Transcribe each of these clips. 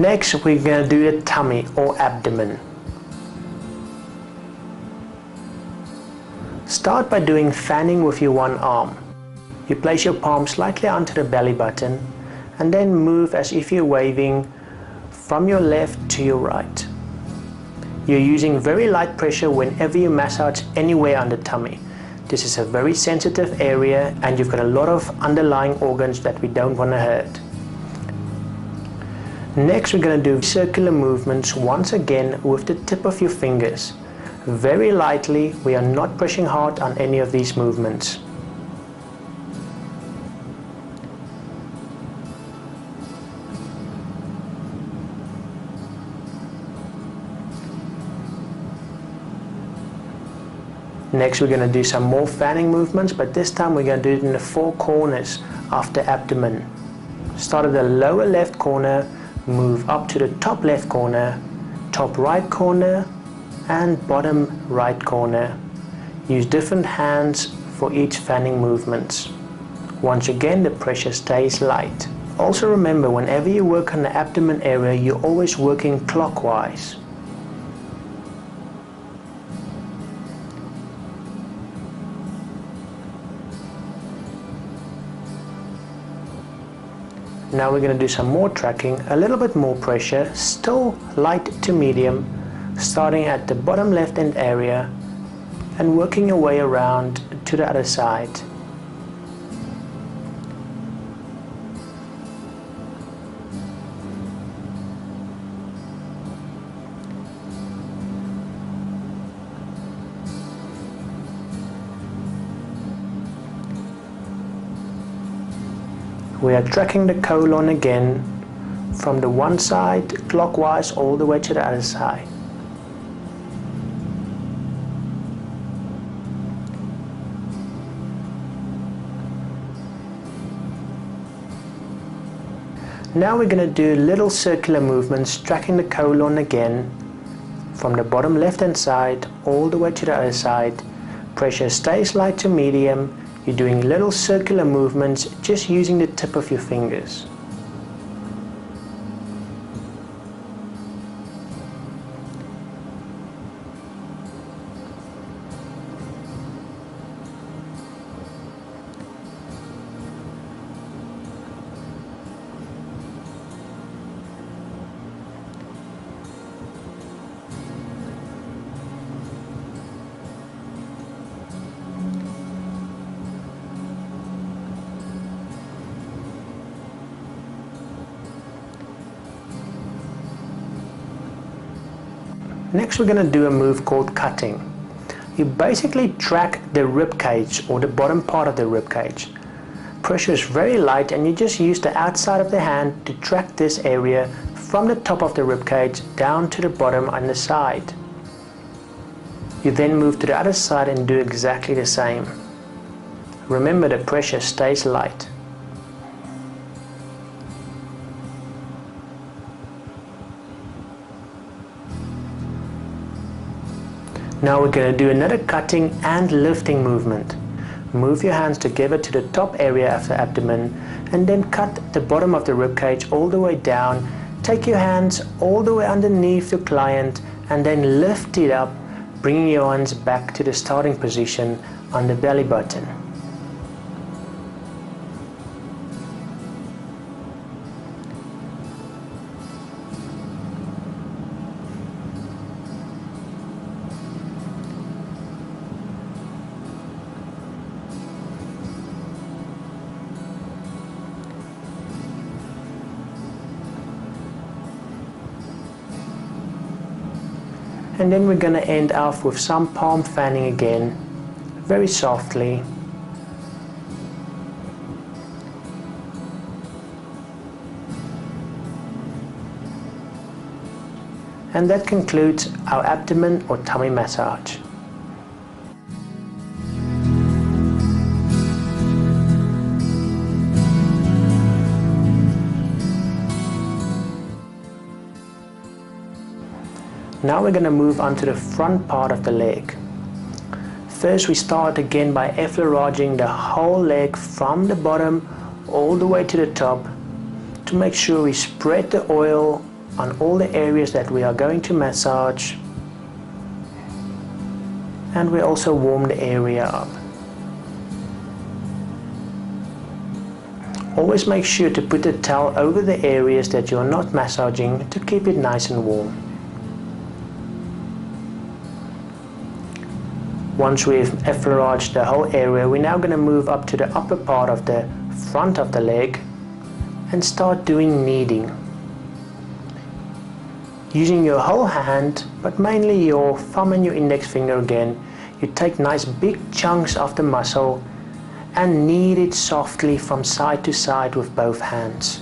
Next, we're going to do the tummy or abdomen. Start by doing fanning with your one arm. You place your palm slightly onto the belly button and then move as if you're waving from your left to your right. You're using very light pressure whenever you massage anywhere on the tummy. This is a very sensitive area and you've got a lot of underlying organs that we don't want to hurt. Next, we're going to do circular movements once again with the tip of your fingers. Very lightly, we are not pushing hard on any of these movements. Next, we're going to do some more fanning movements, but this time we're going to do it in the four corners of the abdomen. Start at the lower left corner, move up to the top left corner, top right corner, and bottom right corner. Use different hands for each fanning movements. Once again, the pressure stays light. Also remember, whenever you work on the abdomen area, you're always working clockwise. Now we're going to do some more tracking, a little bit more pressure, still light to medium, starting at the bottom left hand area and working your way around to the other side. We are tracking the colon again from the one side clockwise all the way to the other side. Now we're going to do little circular movements tracking the colon again from the bottom left hand side all the way to the other side. Pressure stays light to medium. You're doing little circular movements just using the tip of your fingers. Next, we're going to do a move called cutting. You basically track the rib cage or the bottom part of the rib cage. Pressure is very light and you just use the outside of the hand to track this area from the top of the rib cage down to the bottom on the side. You then move to the other side and do exactly the same. Remember, the pressure stays light. Now we're going to do another cutting and lifting movement. Move your hands together to the top area of the abdomen and then cut the bottom of the rib cage all the way down. Take your hands all the way underneath your client and then lift it up, bringing your hands back to the starting position on the belly button. And then we're going to end off with some palm fanning again, very softly. And that concludes our abdomen or tummy massage. Now we're going to move on to the front part of the leg. First, we start again by effleuraging the whole leg from the bottom all the way to the top to make sure we spread the oil on all the areas that we are going to massage, and we also warm the area up. Always make sure to put the towel over the areas that you're not massaging to keep it nice and warm. Once we've effleuraged the whole area, we're now going to move up to the upper part of the front of the leg and start doing kneading. Using your whole hand, but mainly your thumb and your index finger again, you take nice big chunks of the muscle and knead it softly from side to side with both hands.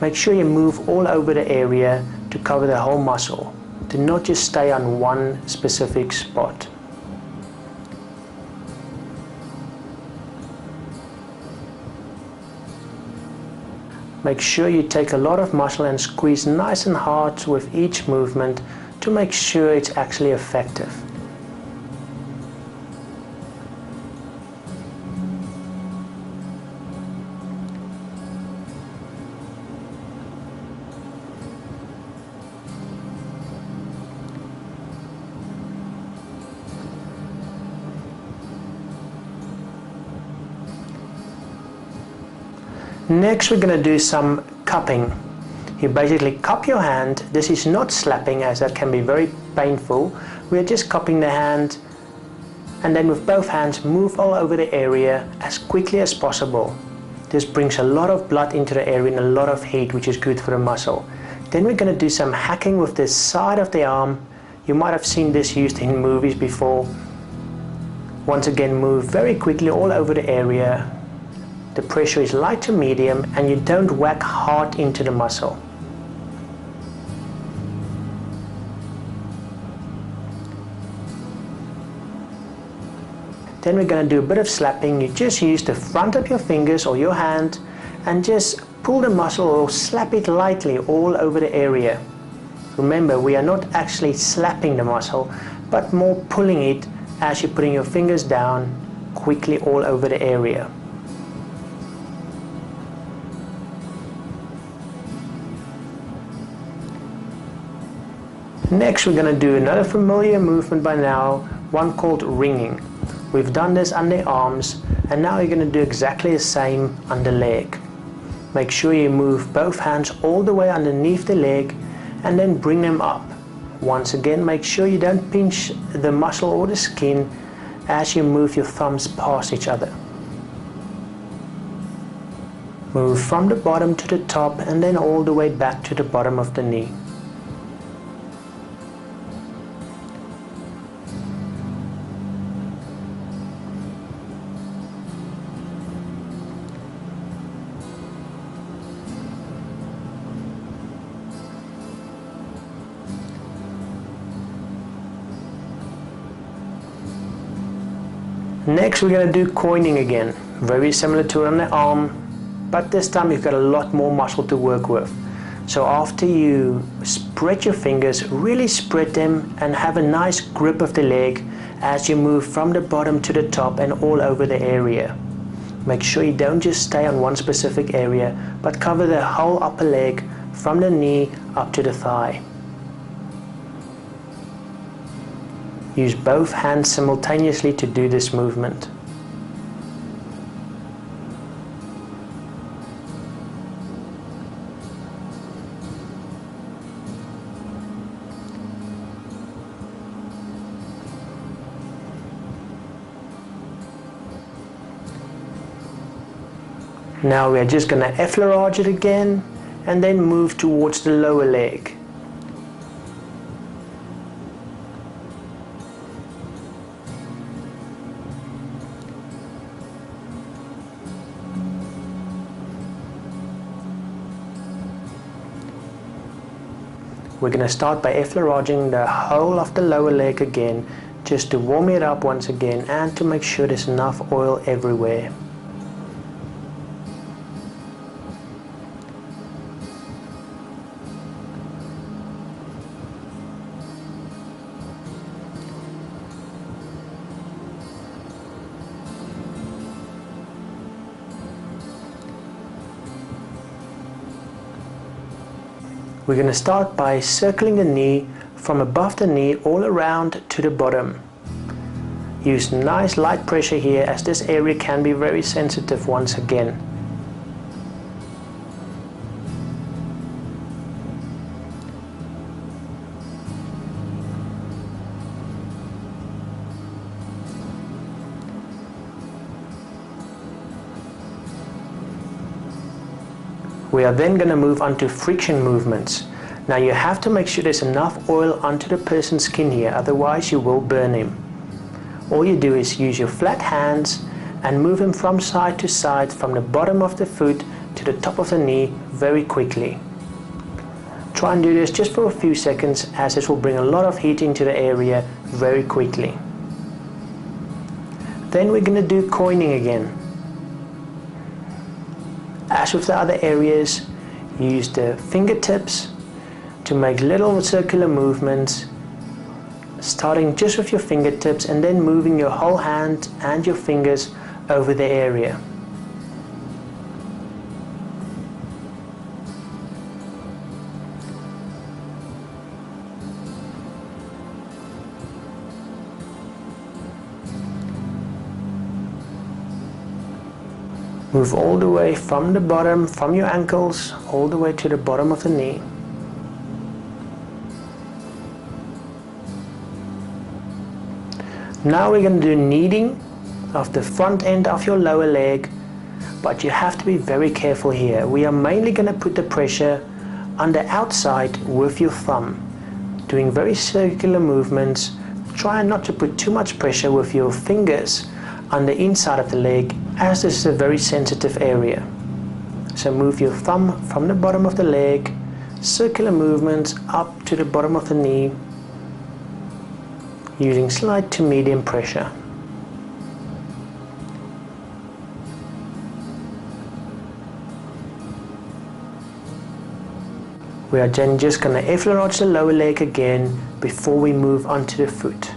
Make sure you move all over the area to cover the whole muscle. Do not just stay on one specific spot. Make sure you take a lot of muscle and squeeze nice and hard with each movement to make sure it's actually effective. Next, we're going to do some cupping. You basically cup your hand. This is not slapping, as that can be very painful. We're just cupping the hand, and then with both hands move all over the area as quickly as possible. This brings a lot of blood into the area and a lot of heat, which is good for the muscle. Then we're going to do some hacking with the side of the arm. You might have seen this used in movies before. Once again, move very quickly all over the area. The pressure is light to medium and you don't whack hard into the muscle. Then we're going to do a bit of slapping. You just use the front of your fingers or your hand and just pull the muscle or slap it lightly all over the area. Remember, we are not actually slapping the muscle, but more pulling it as you're putting your fingers down quickly all over the area. Next, we're going to do another familiar movement by now, one called ringing. We've done this on the arms, and now you're going to do exactly the same on the leg. Make sure you move both hands all the way underneath the leg and then bring them up. Once again, make sure you don't pinch the muscle or the skin as you move your thumbs past each other. Move from the bottom to the top and then all the way back to the bottom of the knee. Next, we're going to do coining again, very similar to on the arm, but this time you've got a lot more muscle to work with. So after you spread your fingers, really spread them and have a nice grip of the leg as you move from the bottom to the top and all over the area. Make sure you don't just stay on one specific area, but cover the whole upper leg from the knee up to the thigh. Use both hands simultaneously to do this movement. Now we are just going to effleurage it again and then move towards the lower leg. We're going to start by effleuraging the whole of the lower leg again, just to warm it up once again and to make sure there's enough oil everywhere. We're going to start by circling the knee from above the knee all around to the bottom. Use nice light pressure here, as this area can be very sensitive once again. We are then going to move on to friction movements. Now you have to make sure there's enough oil onto the person's skin here, otherwise you will burn him. All you do is use your flat hands and move him from side to side, from the bottom of the foot to the top of the knee very quickly. Try and do this just for a few seconds, as this will bring a lot of heat into the area very quickly. Then we're going to do coining again. As with the other areas, use the fingertips to make little circular movements, starting just with your fingertips and then moving your whole hand and your fingers over the area. Move all the way from the bottom, from your ankles, all the way to the bottom of the knee. Now we're going to do kneading of the front end of your lower leg, but you have to be very careful here. We are mainly going to put the pressure on the outside with your thumb, doing very circular movements. Try not to put too much pressure with your fingers on the inside of the leg, as this is a very sensitive area. So move your thumb from the bottom of the leg, circular movements up to the bottom of the knee, using slight to medium pressure. We are then just going to effleurage the lower leg again before we move on to the foot.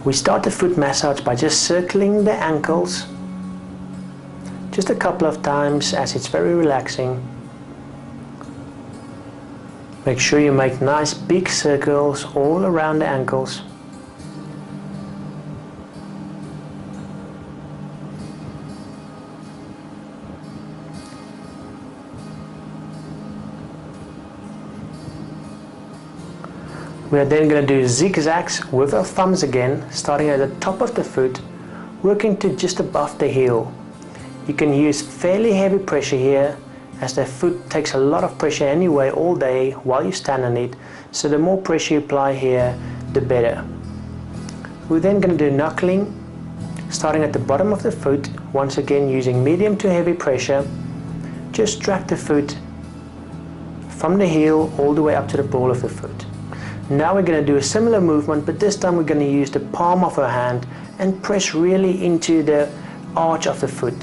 We start the foot massage by just circling the ankles just a couple of times, as it's very relaxing. Make sure you make nice big circles all around the ankles. We are then going to do zigzags with our thumbs again, starting at the top of the foot, working to just above the heel. You can use fairly heavy pressure here, as the foot takes a lot of pressure anyway all day while you stand on it, so the more pressure you apply here, the better. We're then going to do knuckling, starting at the bottom of the foot, once again using medium to heavy pressure. Just drag the foot from the heel all the way up to the ball of the foot. Now we're going to do a similar movement, but this time we're going to use the palm of our hand and press really into the arch of the foot.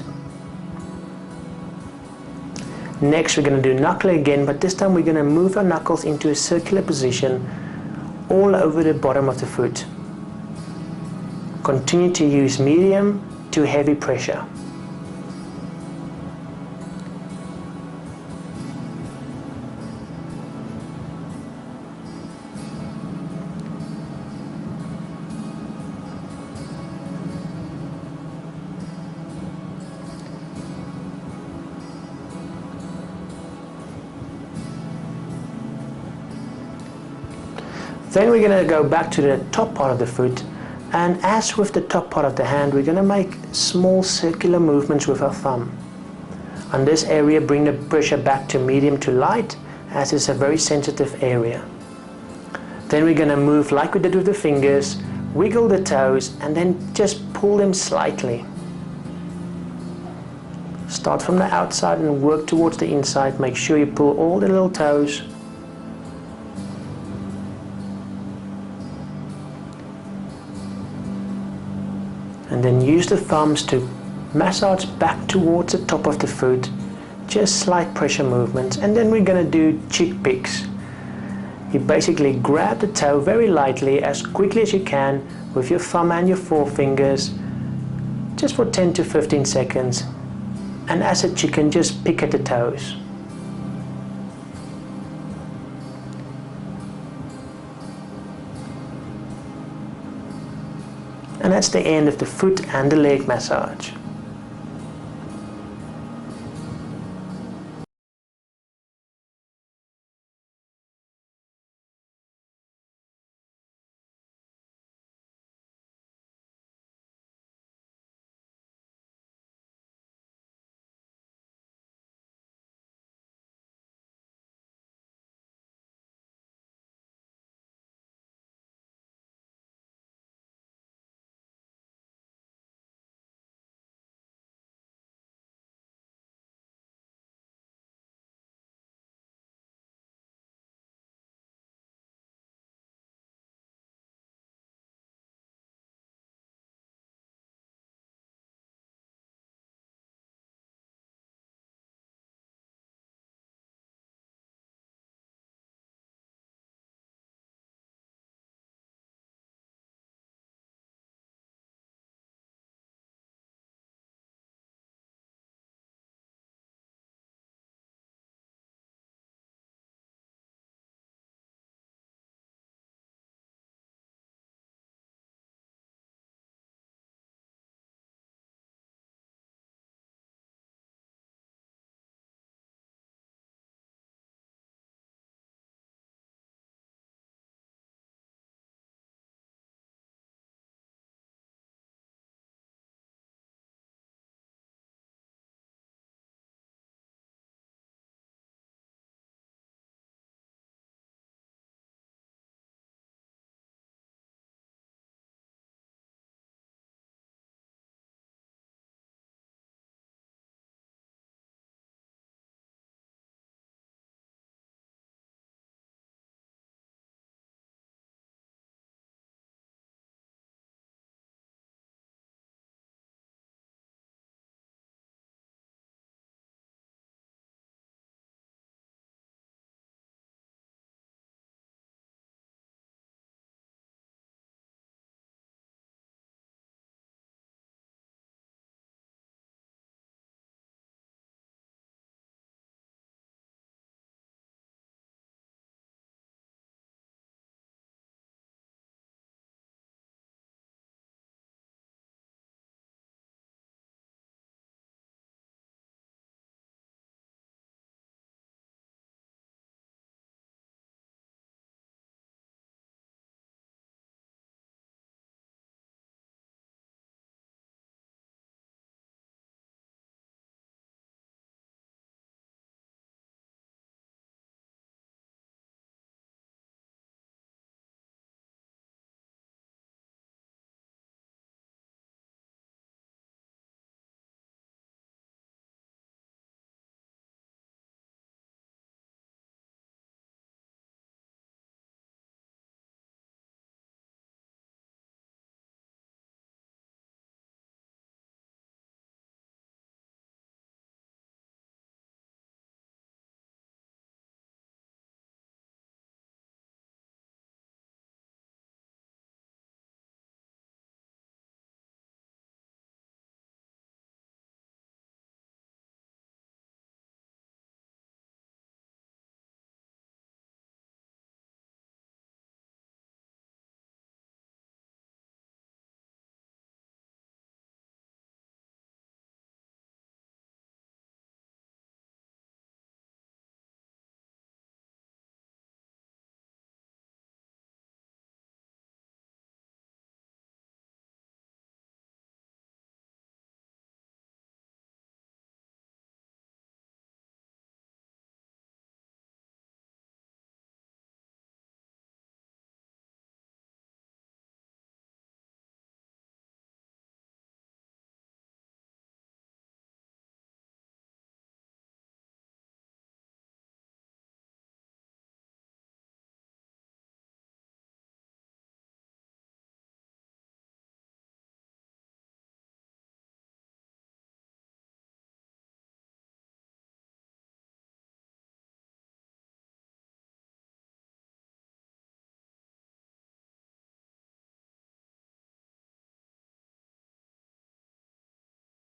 Next we're going to do knuckling again, but this time we're going to move our knuckles into a circular position all over the bottom of the foot. Continue to use medium to heavy pressure. Then we're going to go back to the top part of the foot, and as with the top part of the hand, we're going to make small circular movements with our thumb. On this area, bring the pressure back to medium to light, as it's a very sensitive area. Then we're going to move like we did with the fingers, wiggle the toes, and then just pull them slightly. Start from the outside and work towards the inside. Make sure you pull all the little toes. And then use the thumbs to massage back towards the top of the foot just slight pressure movements. And then we're going to do chick picks. You basically grab the toe very lightly, as quickly as you can, with your thumb and your forefingers, just for 10 to 15 seconds. And as a chicken, just pick at the toes. And that's the end of the foot and the leg massage.